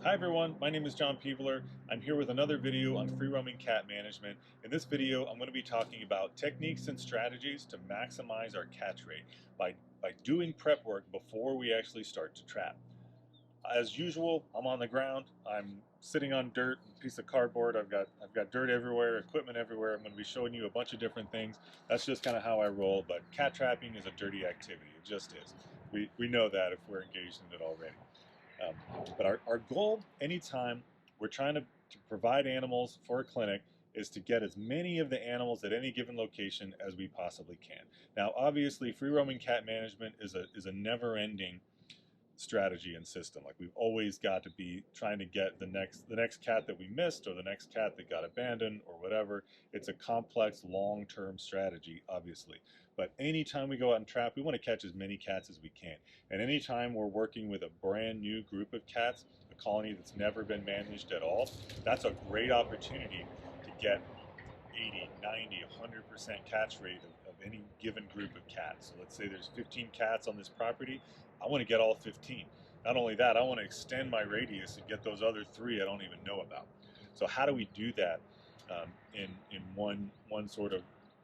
Hi everyone, my name is John Peebler. I'm here with another video on free-roaming cat management. In this video, I'm going to be talking about techniques and strategies to maximize our catch rate by doing prep work before we actually start to trap. As usual, I'm on the ground. I'm sitting on dirt, a piece of cardboard. I've got dirt everywhere, equipment everywhere. I'm going to be showing you a bunch of different things. That's just kind of how I roll. But cat trapping is a dirty activity. It just is. We know that if we're engaged in it already. Um, but our goal, anytime we're trying to provide animals for a clinic, is to get as many of the animals at any given location as we possibly can. Now, obviously, free roaming cat management is a never-ending strategy and system. Like we've always got to be trying to get the next cat that we missed or the next cat that got abandoned or whatever. It's a complex long-term strategy, obviously. But anytime we go out and trap, we want to catch as many cats as we can. And anytime we're working with a brand new group of cats, a colony that's never been managed at all, that's a great opportunity to get 80, 90, 100% catch rate of any given group of cats. So let's say there's 15 cats on this property. I want to get all 15. Not only that, I want to extend my radius and get those other three I don't even know about. So how do we do that in one sort of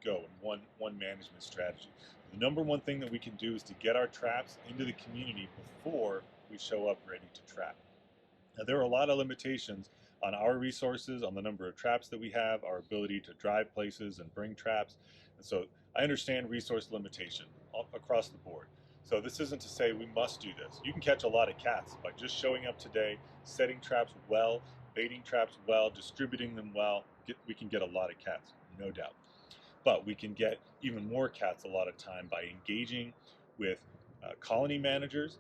go, in one management strategy? The number one thing that we can do is to get our traps into the community before we show up ready to trap. Now, there are a lot of limitations on our resources, on the number of traps that we have, our ability to drive places and bring traps. And so I understand resource limitation across the board. So this isn't to say we must do this. You can catch a lot of cats by just showing up today, setting traps well, baiting traps well, distributing them well. We can get a lot of cats, no doubt. But we can get even more cats a lot of time by engaging with colony managers,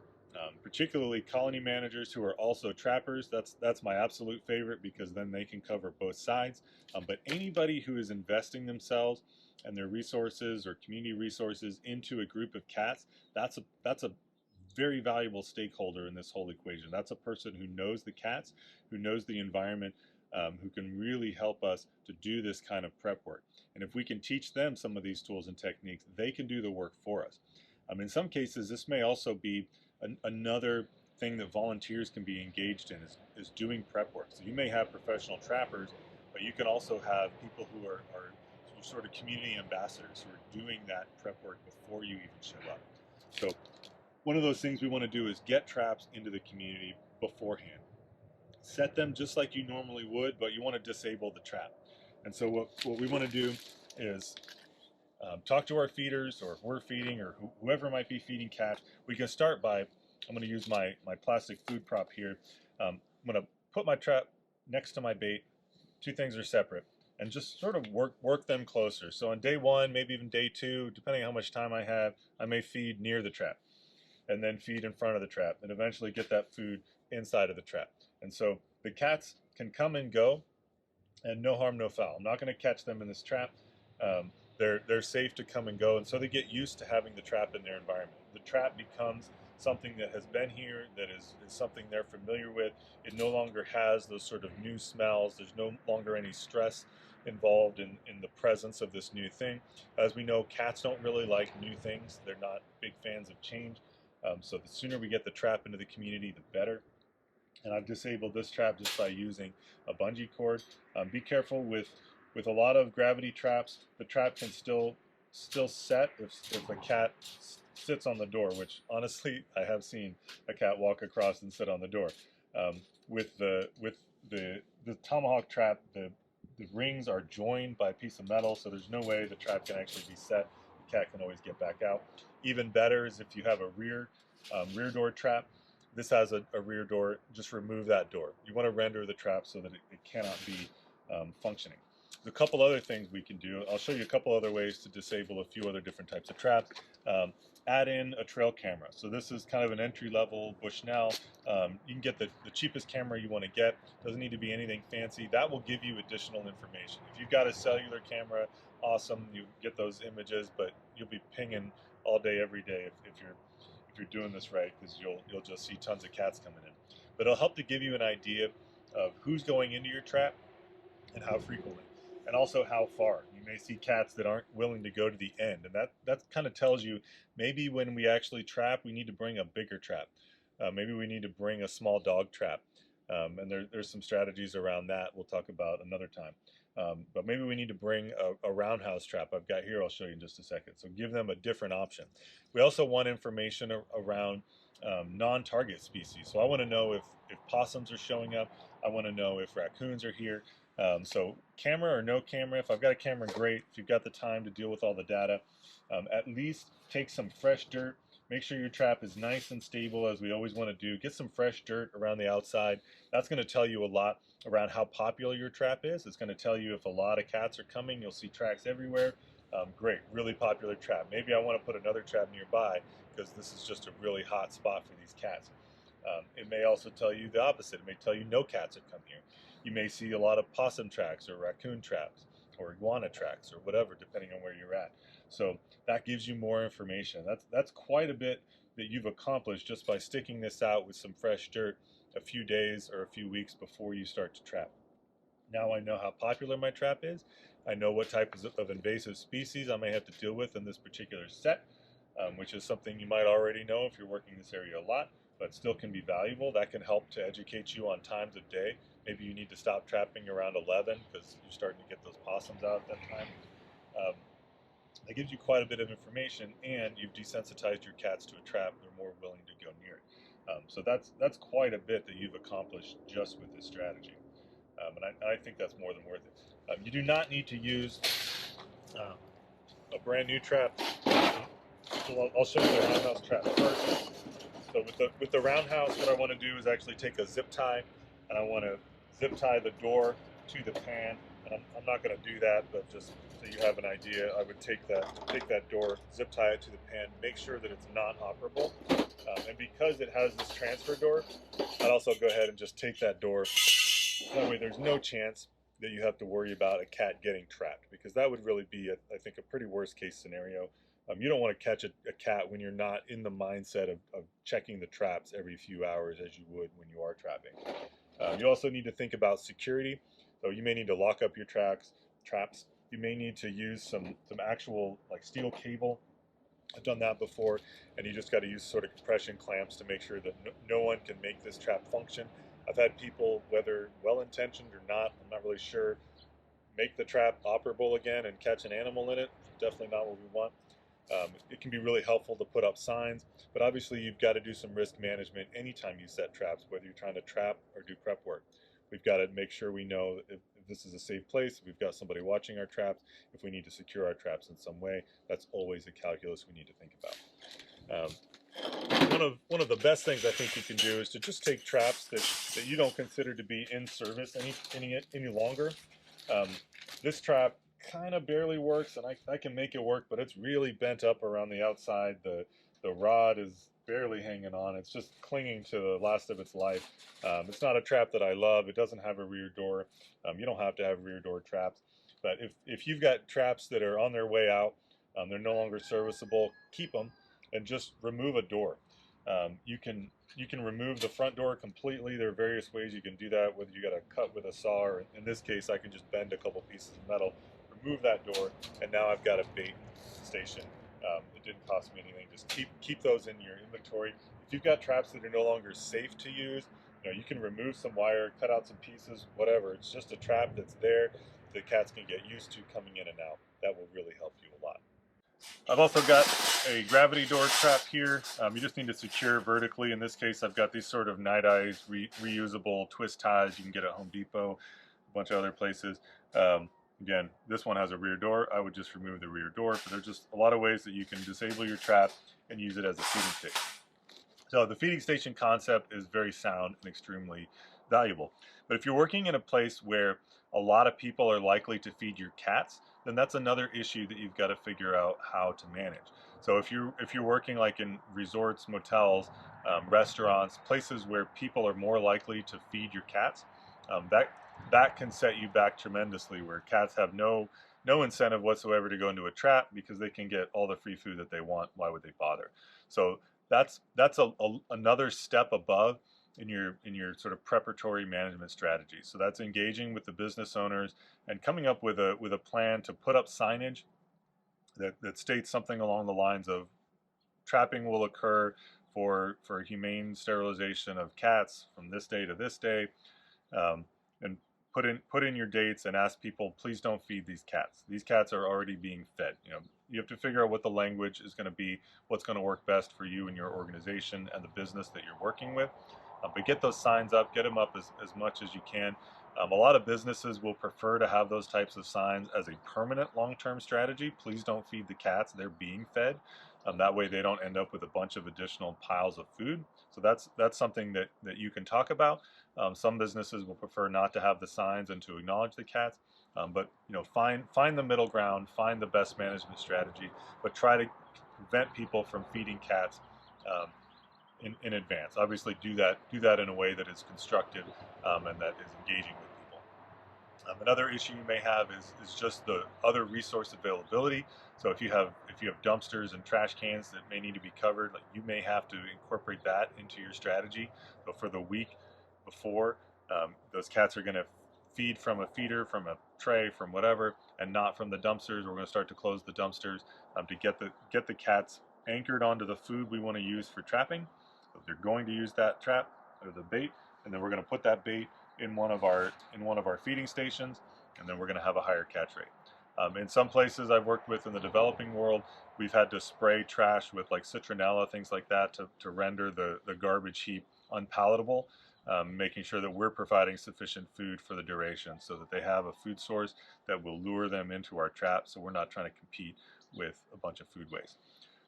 particularly colony managers who are also trappers. That's my absolute favorite because then they can cover both sides. But anybody who is investing themselves and their resources or community resources into a group of cats, that's a very valuable stakeholder in this whole equation. That's a person who knows the cats, who knows the environment, who can really help us to do this kind of prep work. And if we can teach them some of these tools and techniques, they can do the work for us. In some cases, this may also be another thing that volunteers can be engaged in is doing prep work. So you may have professional trappers, but you can also have people who are sort of community ambassadors who are doing that prep work before you even show up. So one of those things we want to do is get traps into the community beforehand. Set them just like you normally would, but you want to disable the trap. And so what we want to do is talk to our feeders, or if we're feeding, or whoever might be feeding cats. We can start by, I'm going to use my plastic food prop here. I'm going to put my trap next to my bait. Two things are separate, and just sort of work them closer. So on day one, maybe even day two, depending on how much time I have, I may feed near the trap and then feed in front of the trap and eventually get that food inside of the trap. And so the cats can come and go and no harm, no foul. I'm not going to catch them in this trap. They're safe to come and go, and so they get used to having the trap in their environment. The trap becomes something that has been here, that is something they're familiar with. It no longer has those sort of new smells. There's no longer any stress involved in the presence of this new thing. As we know, cats don't really like new things. They're not big fans of change. So the sooner we get the trap into the community, the better. And I've disabled this trap just by using a bungee cord. Be careful with a lot of gravity traps. The trap can still set if a cat sits on the door, which honestly I have seen a cat walk across and sit on the door. With the tomahawk trap, the rings are joined by a piece of metal, so there's no way the trap can actually be set. The cat can always get back out. Even better is if you have a rear door trap. This has a rear door. Just remove that door. You want to render the trap so that it cannot be functioning. There's a couple other things we can do. I'll show you a couple other ways to disable a few other different types of traps. Add in a trail camera. So this is kind of an entry-level Bushnell. You can get the cheapest camera you want to get. Doesn't need to be anything fancy. That will give you additional information. If you've got a cellular camera, awesome. You get those images, but you'll be pinging all day, every day if you're doing this right, because you'll just see tons of cats coming in. But it'll help to give you an idea of who's going into your trap and how frequently, and also how far. You may see cats that aren't willing to go to the end, and that kind of tells you maybe when we actually trap, we need to bring a bigger trap. Maybe we need to bring a small dog trap. And there's some strategies around that we'll talk about another time. But maybe we need to bring a roundhouse trap I've got here. I'll show you in just a second. So give them a different option. We also want information around non-target species. So I want to know if possums are showing up. I want to know if raccoons are here. So camera or no camera, if I've got a camera, great. If you've got the time to deal with all the data, at least take some fresh dirt. Make sure your trap is nice and stable, as we always want to do. Get some fresh dirt around the outside. That's going to tell you a lot around how popular your trap is. It's going to tell you if a lot of cats are coming. You'll see tracks everywhere. Great, really popular trap. Maybe I want to put another trap nearby because this is just a really hot spot for these cats. It may also tell you the opposite. It may tell you no cats have come here. You may see a lot of possum tracks or raccoon traps or iguana tracks or whatever, depending on where you're at. So that gives you more information. That's quite a bit that you've accomplished just by sticking this out with some fresh dirt a few days or a few weeks before you start to trap. Now I know how popular my trap is. I know what type of invasive species I may have to deal with in this particular set, which is something you might already know if you're working this area a lot, but still can be valuable. That can help to educate you on times of day. Maybe you need to stop trapping around 11 because you're starting to get those possums out at that time. Um, that gives you quite a bit of information, and you've desensitized your cats to a trap. They're more willing to go near it. So that's quite a bit that you've accomplished just with this strategy. And I think that's more than worth it. You do not need to use a brand new trap. So I'll show you the roundhouse trap first. So with the roundhouse, what I want to do is actually take a zip tie, and I want to zip tie the door to the pan. And I'm not going to do that, but just so you have an idea, I would take that door, zip tie it to the pan, make sure that it's not operable. And because it has this transfer door, I'd also go ahead and just take that door. That way there's no chance that you have to worry about a cat getting trapped, because that would really be, I think, a pretty worst case scenario. You don't want to catch a cat when you're not in the mindset of checking the traps every few hours as you would when you are trapping. You also need to think about security. So you may need to lock up your traps. You may need to use some actual like steel cable. I've done that before, and you just got to use sort of compression clamps to make sure that no one can make this trap function. I've had people, whether well-intentioned or not, I'm not really sure, make the trap operable again and catch an animal in it. Definitely not what we want. It can be really helpful to put up signs, but obviously you've got to do some risk management anytime you set traps, whether you're trying to trap or do prep work. We've got to make sure we know if this is a safe place, if we've got somebody watching our traps, if we need to secure our traps in some way. That's always a calculus we need to think about. One of the best things I think you can do is to just take traps that you don't consider to be in service any longer. This trap kind of barely works, and I can make it work, but it's really bent up around the outside. The rod is barely hanging on. It's just clinging to the last of its life. It's not a trap that I love. It doesn't have a rear door. You don't have to have rear door traps. But if you've got traps that are on their way out, they're no longer serviceable, keep them and just remove a door. You can remove the front door completely. There are various ways you can do that, whether you got to cut with a saw, or in this case I can just bend a couple pieces of metal, remove that door, and now I've got a bait station. It didn't cost me anything. Just keep those in your inventory. If you've got traps that are no longer safe to use, you can remove some wire, cut out some pieces, whatever. It's just a trap that's there that cats can get used to coming in and out. That will really help you a lot. I've also got a gravity door trap here. You just need to secure vertically. In this case, I've got these sort of Night Eyes reusable twist ties you can get at Home Depot, a bunch of other places. Again, this one has a rear door. I would just remove the rear door, but there's just a lot of ways that you can disable your trap and use it as a feeding station. So the feeding station concept is very sound and extremely valuable. But if you're working in a place where a lot of people are likely to feed your cats, then that's another issue that you've got to figure out how to manage. So if you're working like in resorts, motels, restaurants, places where people are more likely to feed your cats, that can set you back tremendously. Where cats have no incentive whatsoever to go into a trap because they can get all the free food that they want. Why would they bother? So that's another step above in your sort of preparatory management strategy. So that's engaging with the business owners and coming up with a plan to put up signage that states something along the lines of trapping will occur for humane sterilization of cats from this day to this day, um, and put in your dates and ask people, please don't feed these cats. These cats are already being fed. You have to figure out what the language is going to be, what's going to work best for you and your organization and the business that you're working with. But get those signs up, get them up as much as you can. A lot of businesses will prefer to have those types of signs as a permanent long-term strategy. Please don't feed the cats, they're being fed. That way they don't end up with a bunch of additional piles of food. So that's something that you can talk about. Some businesses will prefer not to have the signs and to acknowledge the cats, but find the middle ground, find the best management strategy, but try to prevent people from feeding cats um, in advance. Obviously, do that in a way that is constructive and that is engaging with people. Another issue you may have is just the other resource availability. So if you have dumpsters and trash cans that may need to be covered, like you may have to incorporate that into your strategy. So for the week before, those cats are going to feed from a feeder, from a tray, from whatever, and not from the dumpsters. We're going to start to close the dumpsters to get the cats anchored onto the food we want to use for trapping. So they're going to use that trap or the bait, and then we're going to put that bait in one of our feeding stations, and then we're going to have a higher catch rate. In some places I've worked with in the developing world, we've had to spray trash with like citronella, things like that, to render the garbage heap unpalatable, making sure that we're providing sufficient food for the duration so that they have a food source that will lure them into our trap, so we're not trying to compete with a bunch of food waste.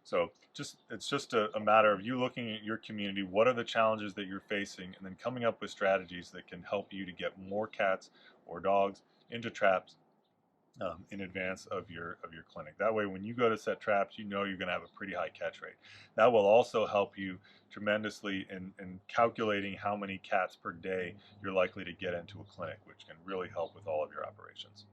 So it's just a matter of you looking at your community, what are the challenges that you're facing, and then coming up with strategies that can help you to get more cats or dogs into traps in advance of your clinic. That way, when you go to set traps, you know you're going to have a pretty high catch rate. That will also help you tremendously in calculating how many cats per day you're likely to get into a clinic, which can really help with all of your operations.